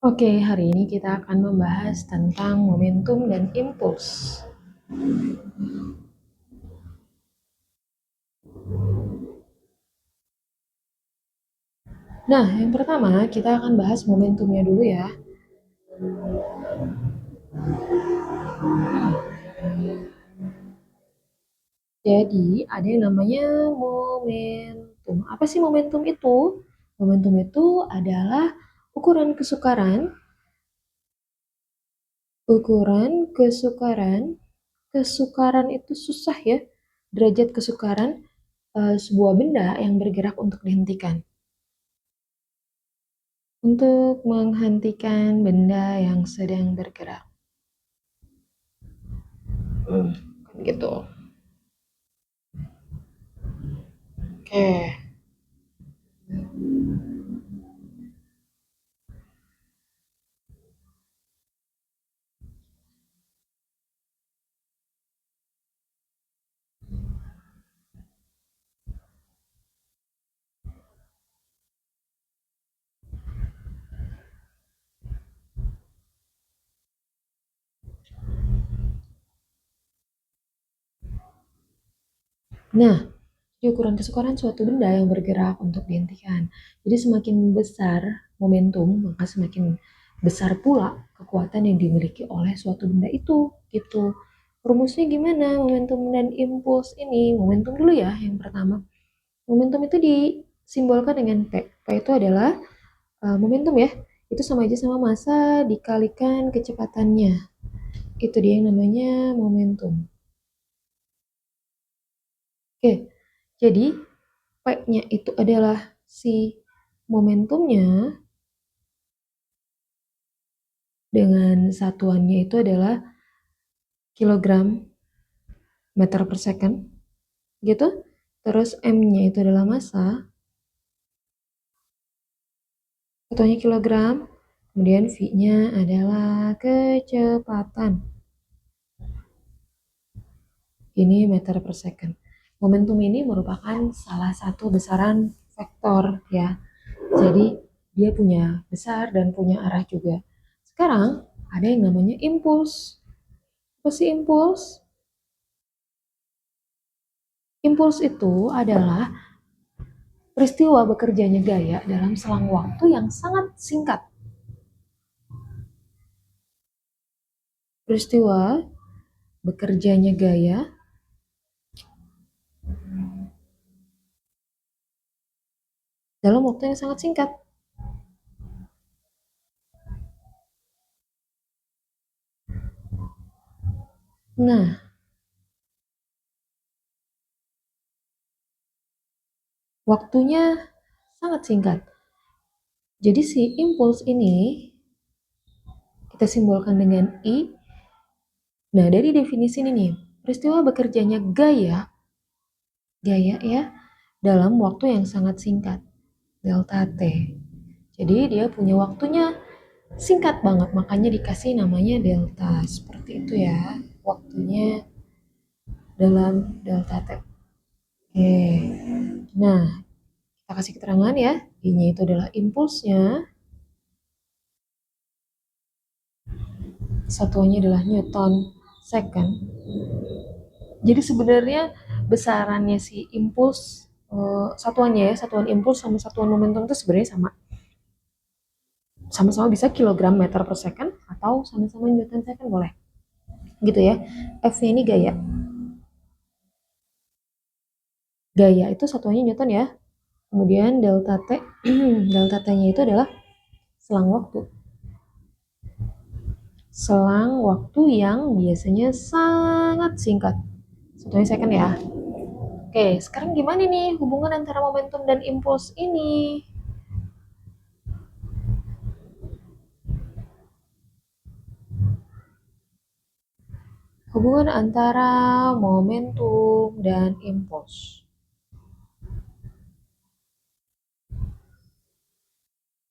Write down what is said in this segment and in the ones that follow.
Oke, hari ini kita akan membahas tentang momentum dan impuls. Nah, yang pertama kita akan bahas momentumnya dulu ya. Jadi, ada yang namanya momentum. Apa sih momentum itu? Momentum itu adalah ukuran kesukaran, kesukaran itu susah ya. Derajat kesukaran sebuah benda yang bergerak untuk dihentikan. Untuk menghentikan benda yang sedang bergerak. Kan gitu. Oke. Nah, ukuran kesukaran suatu benda yang bergerak untuk dihentikan. Jadi semakin besar momentum, maka semakin besar pula kekuatan yang dimiliki oleh suatu benda itu, gitu. Rumusnya gimana momentum dan impuls ini? Momentum dulu ya, yang pertama. Momentum itu disimbolkan dengan P. P itu adalah momentum ya. Itu sama aja sama massa dikalikan kecepatannya. Itu dia yang namanya momentum. Oke, jadi P-nya itu adalah si momentumnya dengan satuannya itu adalah kilogram meter per second gitu. Terus M-nya itu adalah massa, satuannya kilogram. Kemudian V-nya adalah kecepatan. Ini meter per second. Momentum ini merupakan salah satu besaran vektor ya. Jadi dia punya besar dan punya arah juga. Sekarang ada yang namanya impuls. Apa sih impuls? Impuls itu adalah peristiwa bekerjanya gaya dalam selang waktu yang sangat singkat. Peristiwa bekerjanya gaya dalam waktu yang sangat singkat. Nah, waktunya sangat singkat. Jadi si impuls ini kita simbolkan dengan I. Nah, dari definisi ini nih, peristiwa bekerjanya gaya ya, dalam waktu yang sangat singkat, delta T. Jadi dia punya waktunya singkat banget, makanya dikasih namanya delta. Seperti itu ya, waktunya dalam delta T. Oke, nah kita kasih keterangan ya, I-nya itu adalah impulsnya, satuannya adalah Newton second. Jadi sebenarnya besarannya si impuls satuannya ya, satuan impuls sama satuan momentum itu sebenarnya sama. Sama-sama bisa kilogram meter per second atau sama-sama Newton second boleh. Gitu ya. F-nya ini gaya. Gaya itu satuannya Newton ya. Kemudian delta T, delta T-nya itu adalah selang waktu. Selang waktu yang biasanya sangat singkat. Satunya second ya. Oke, sekarang gimana nih hubungan antara momentum dan impuls ini? Hubungan antara momentum dan impuls.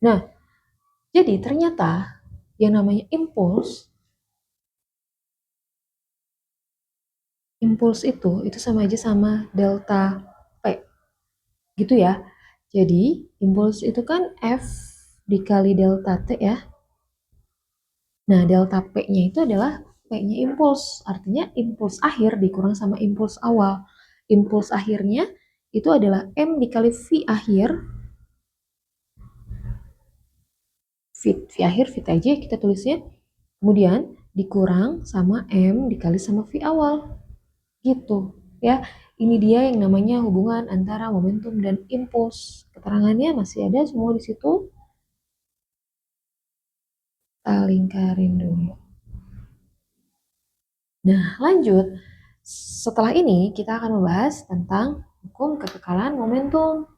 Nah, jadi ternyata yang namanya impuls itu sama aja sama delta P. Gitu ya. Jadi, impuls itu kan F dikali delta T ya. Nah, delta P-nya itu adalah P-nya impuls, artinya impuls akhir dikurang sama impuls awal. Impuls akhirnya itu adalah M dikali V akhir, V akhir, V aja kita tulisnya, kemudian dikurang sama M dikali sama V awal, gitu ya. Ini dia yang namanya hubungan antara momentum dan impuls. Keterangannya masih ada semua di situ. Kita lingkarin dulu. Nah, lanjut. Setelah ini kita akan membahas tentang hukum kekekalan momentum.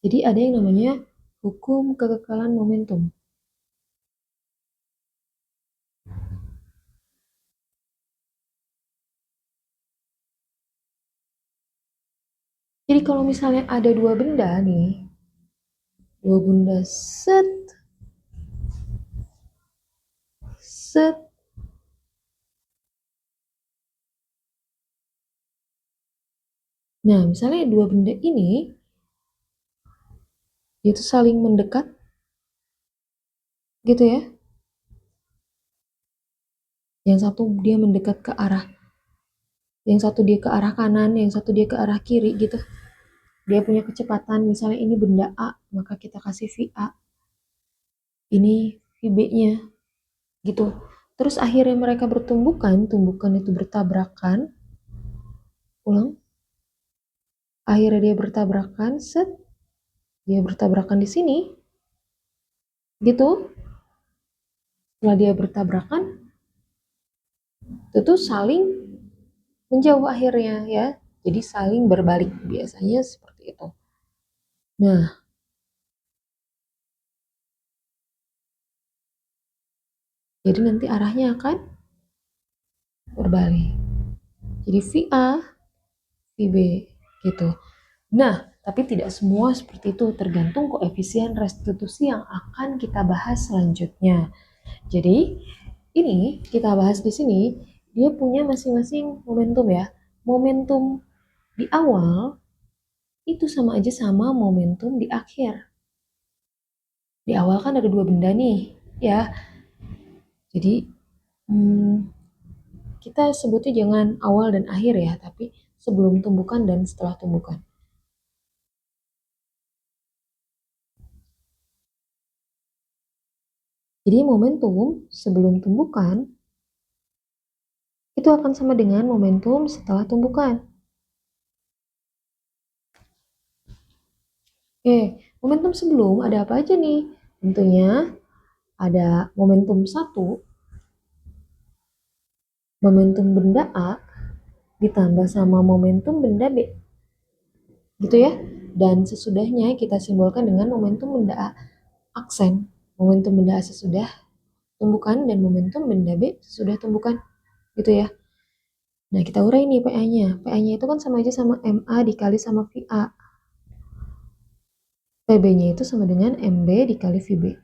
Jadi ada yang namanya hukum kekekalan momentum. Jadi kalau misalnya ada dua benda nih, dua benda set, set. Nah, misalnya dua benda ini itu saling mendekat gitu ya. Yang satu dia mendekat ke arah, yang satu dia ke arah kanan, yang satu dia ke arah kiri gitu. Dia punya kecepatan, misalnya ini benda A, maka kita kasih VA. Ini VB-nya gitu. Terus akhirnya mereka bertumbukan, tumbukan itu bertabrakan. Ulang. Akhirnya dia bertabrakan, set. Dia bertabrakan di sini. Gitu. Setelah dia bertabrakan, itu tuh saling menjauh akhirnya ya. Jadi saling berbalik, biasanya seperti itu. Nah, jadi nanti arahnya akan berbalik. Jadi VA, VB gitu. Nah, tapi tidak semua seperti itu, tergantung koefisien restitusi yang akan kita bahas selanjutnya. Jadi, ini kita bahas di sini, dia punya masing-masing momentum ya. Momentum di awal itu sama aja sama momentum di akhir. Di awal kan ada dua benda nih, ya. Jadi, kita sebutnya jangan awal dan akhir ya, tapi sebelum tumbukan dan setelah tumbukan. Jadi momentum sebelum tumbukan itu akan sama dengan momentum setelah tumbukan. Momentum sebelum ada apa aja nih? Tentunya ada momentum 1, momentum benda A ditambah sama momentum benda B. Gitu ya. Dan sesudahnya kita simbolkan dengan momentum benda A aksen. Momentum benda A sesudah tumbukan dan momentum benda B sesudah tumbukan. Gitu ya. Nah, kita urai nih PA-nya. PA-nya itu kan sama aja sama MA dikali sama VA. PB-nya itu sama dengan MB dikali VB.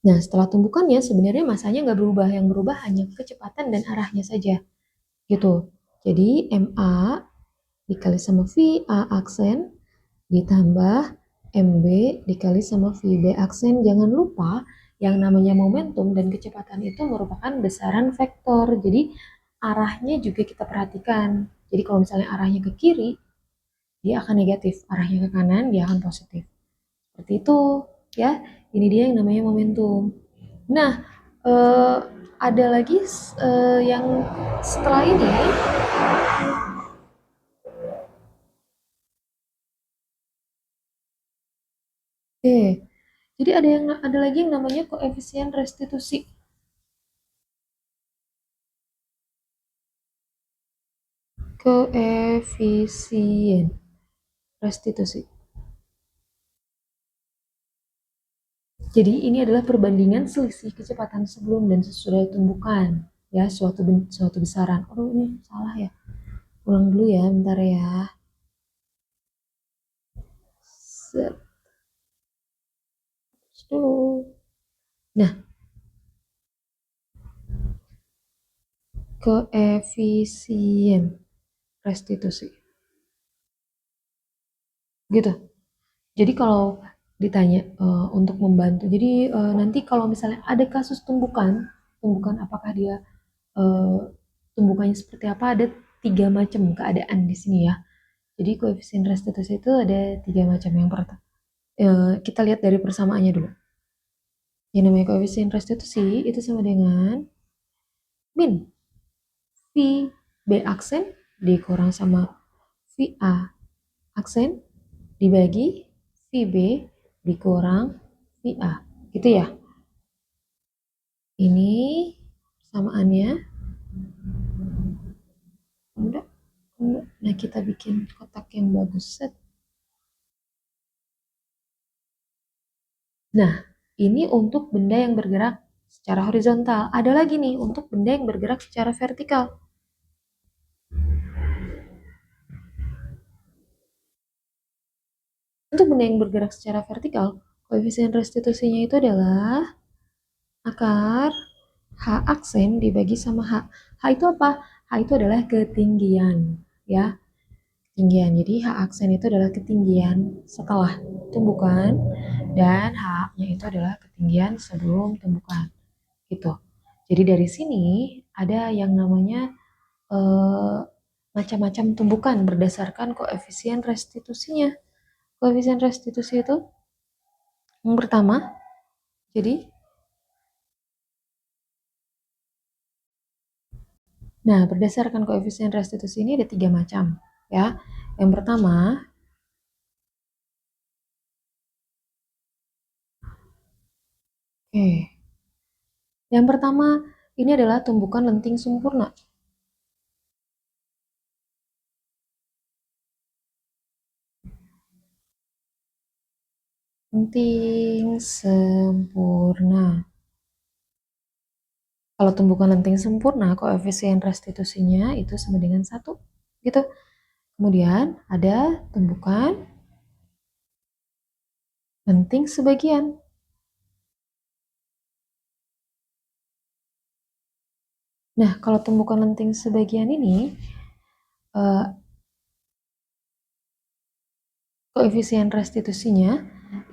Nah, setelah tumbukannya sebenarnya masanya nggak berubah. Yang berubah hanya kecepatan dan arahnya saja. Gitu. Jadi, MA dikali sama VA aksen ditambah MB dikali sama VB aksen. Jangan lupa yang namanya momentum dan kecepatan itu merupakan besaran vektor. Jadi, arahnya juga kita perhatikan. Jadi, kalau misalnya arahnya ke kiri, dia akan negatif. Arahnya ke kanan, dia akan positif. Seperti itu, ya. Ini dia yang namanya momentum. Nah, eh, ada lagi yang setelah ini. Jadi ada lagi yang namanya koefisien restitusi. Koefisien restitusi. Jadi ini adalah perbandingan selisih kecepatan sebelum dan sesudah tumbukan ya suatu besaran. Oh ini salah ya. Ulang dulu ya, bentar ya. Set dulu. Nah, koefisien restitusi. Gitu. Jadi kalau ditanya untuk membantu, jadi nanti kalau misalnya ada kasus tumbukan, apakah dia eh, tumbukannya seperti apa, ada 3 macam keadaan di sini ya. Jadi koefisien restitusi itu ada 3 macam. Yang pertama, kita lihat dari persamaannya dulu. Yang namanya koefisien restitusi itu sama dengan min V B aksen dikurang sama V A aksen dibagi VB dikurang VA. Gitu ya. Ini persamaannya. Enggak, enggak. Nah, kita bikin kotak yang bagus. Set. Nah, ini untuk benda yang bergerak secara horizontal. Ada lagi nih untuk benda yang bergerak secara vertikal. Untuk benda yang bergerak secara vertikal, koefisien restitusinya itu adalah akar H aksen dibagi sama H. H itu apa? H itu adalah ketinggian, ya. Ketinggian. Jadi H aksen itu adalah ketinggian setelah tumbukan dan H-nya itu adalah ketinggian sebelum tumbukan. Gitu. Jadi dari sini ada yang namanya eh, macam-macam tumbukan berdasarkan koefisien restitusinya. Koefisien restitusi itu yang pertama, jadi nah, berdasarkan koefisien restitusi ini ada 3 macam, ya. Yang pertama, oke. Yang pertama ini adalah tumbukan lenting sempurna. Lenting sempurna. Kalau tumbukan lenting sempurna, koefisien restitusinya itu sama dengan 1. Gitu. Kemudian ada tumbukan lenting sebagian. Nah, kalau tumbukan lenting sebagian ini, eh, koefisien restitusinya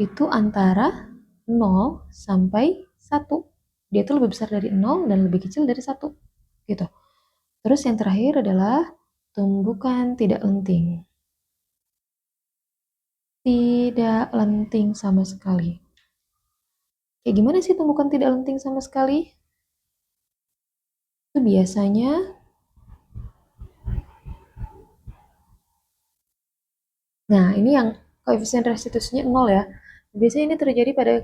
itu antara 0 sampai 1. Dia itu lebih besar dari 0 dan lebih kecil dari 1. Gitu. Terus yang terakhir adalah tumbukan tidak lenting. Tidak lenting sama sekali. Kayak gimana sih tumbukan tidak lenting sama sekali? Itu biasanya, nah ini yang koefisien restitusinya 0 ya. Biasanya ini terjadi pada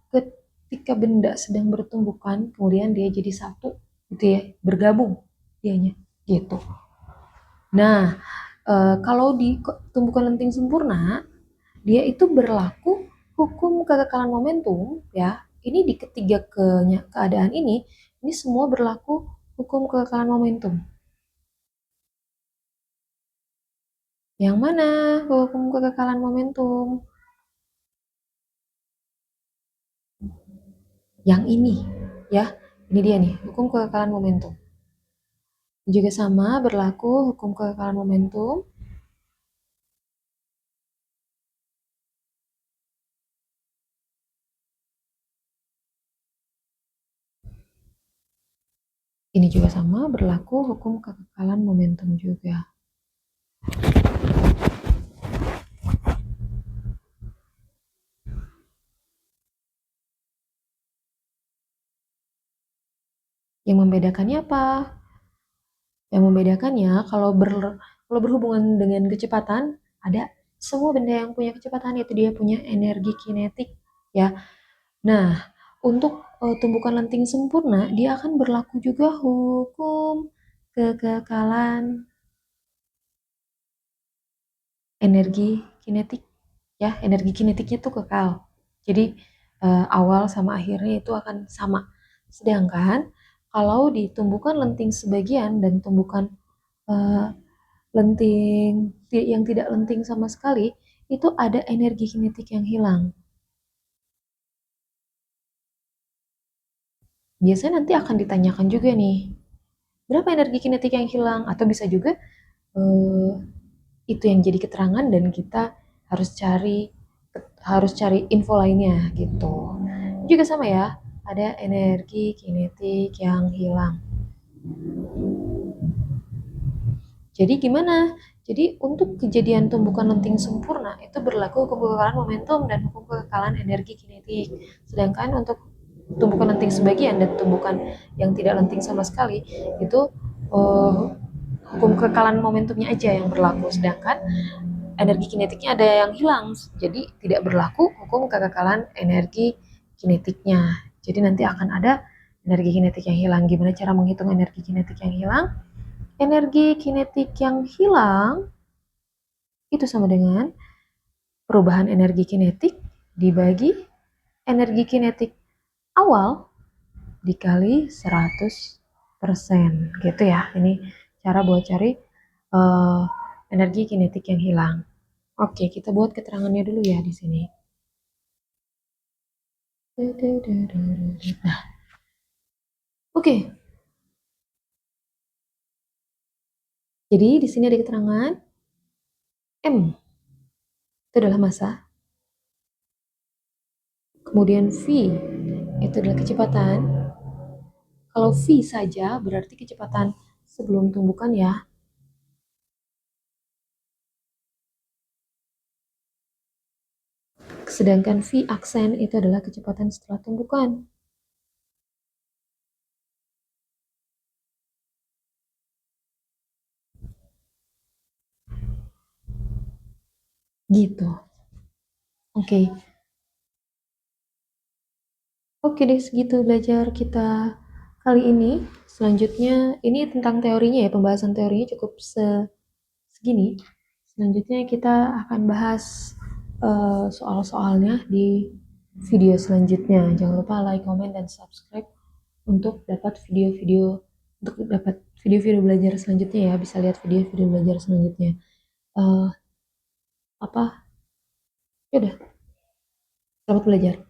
ketika benda sedang bertumbukan, kemudian dia jadi satu, gitu ya, bergabung dianya, gitu. Nah, kalau di tumbukan lenting sempurna, dia itu berlaku hukum kekekalan momentum, ya. Ini di ketiga keadaan ini semua berlaku hukum kekekalan momentum. Yang mana hukum kekekalan momentum? Yang ini, ya. Ini dia nih, hukum kekekalan momentum. Juga sama berlaku hukum kekekalan momentum. Ini juga sama berlaku hukum kekekalan momentum juga. Yang membedakannya apa? Yang membedakannya kalau berhubungan dengan kecepatan, ada semua benda yang punya kecepatan itu dia punya energi kinetik, ya. Nah, untuk tumbukan lenting sempurna, dia akan berlaku juga hukum kekekalan energi kinetik, ya. Energi kinetiknya tuh kekal. Jadi awal sama akhirnya itu akan sama. Sedangkan kalau di tumbukan lenting sebagian dan tumbukan eh, lenting yang tidak lenting sama sekali, itu ada energi kinetik yang hilang. Biasanya nanti akan ditanyakan juga nih, berapa energi kinetik yang hilang, atau bisa juga itu yang jadi keterangan dan kita harus cari info lainnya gitu. Juga sama ya, ada energi kinetik yang hilang. Jadi gimana? Jadi untuk kejadian tumbukan lenting sempurna itu berlaku hukum kekekalan momentum dan hukum kekekalan energi kinetik. Sedangkan untuk tumbukan lenting sebagian dan tumbukan yang tidak lenting sama sekali itu uh, hukum kekekalan momentumnya aja yang berlaku. Sedangkan energi kinetiknya ada yang hilang. Jadi tidak berlaku hukum kekekalan energi kinetiknya. Jadi nanti akan ada energi kinetik yang hilang. Gimana cara menghitung energi kinetik yang hilang? Energi kinetik yang hilang itu sama dengan perubahan energi kinetik dibagi energi kinetik awal dikali 100% gitu ya. Ini cara buat cari energi kinetik yang hilang. Oke, kita buat keterangannya dulu ya di sini. Nah, oke. Jadi di sini ada keterangan M itu adalah massa. Kemudian V itu adalah kecepatan. Kalau V saja berarti kecepatan sebelum tumbukan ya. Sedangkan V aksen itu adalah kecepatan setelah tumbukan. Gitu. Oke. Oke deh, segitu belajar kita kali ini. Selanjutnya, ini tentang teorinya ya, pembahasan teorinya cukup segini. Selanjutnya kita akan bahas soal-soalnya di video selanjutnya. Jangan lupa like, comment, dan subscribe untuk dapat video-video belajar selanjutnya ya. Bisa lihat video-video belajar selanjutnya. Apa? Yaudah, selamat belajar.